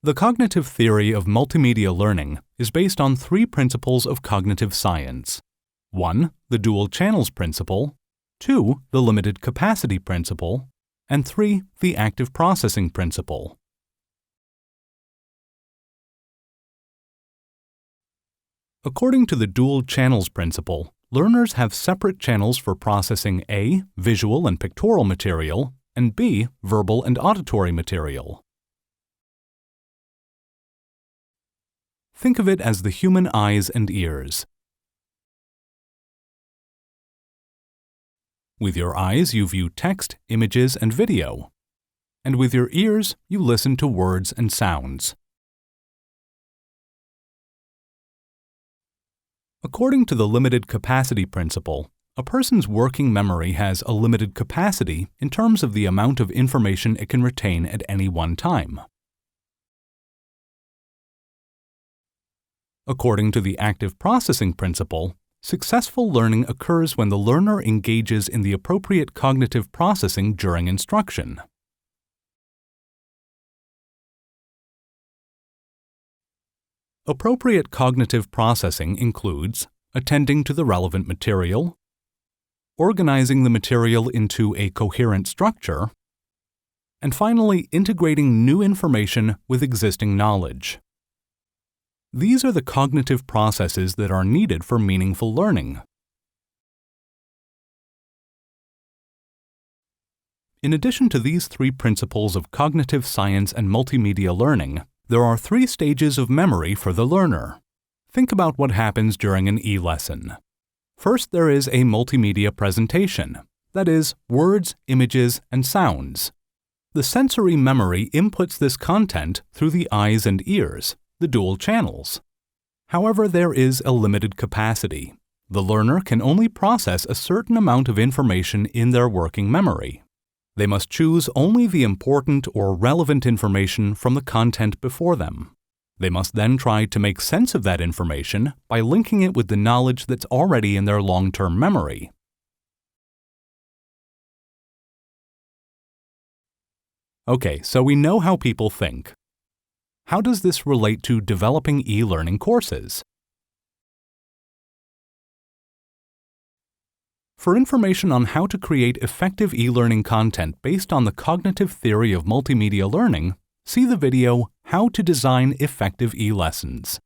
The cognitive theory of multimedia learning is based on three principles of cognitive science. 1. The dual channels principle. 2. The limited capacity principle. And 3. The active processing principle. According to the dual channels principle, learners have separate channels for processing A. Visual and pictorial material, and B. Verbal and auditory material. Think of it as the human eyes and ears. With your eyes, you view text, images, and video. And with your ears, you listen to words and sounds. According to the limited capacity principle, a person's working memory has a limited capacity in terms of the amount of information it can retain at any one time. According to the active processing principle, successful learning occurs when the learner engages in the appropriate cognitive processing during instruction. Appropriate cognitive processing includes attending to the relevant material, organizing the material into a coherent structure, and finally integrating new information with existing knowledge. These are the cognitive processes that are needed for meaningful learning. In addition to these three principles of cognitive science and multimedia learning, there are three stages of memory for the learner. Think about what happens during an e-lesson. First, there is a multimedia presentation, that is, words, images, and sounds. The sensory memory inputs this content through the eyes and ears, the dual channels. However, there is a limited capacity. The learner can only process a certain amount of information in their working memory. They must choose only the important or relevant information from the content before them. They must then try to make sense of that information by linking it with the knowledge that's already in their long-term memory. Okay, so we know how people think. How does this relate to developing e-learning courses? For information on how to create effective e-learning content based on the cognitive theory of multimedia learning, see the video How to Design Effective E-Lessons.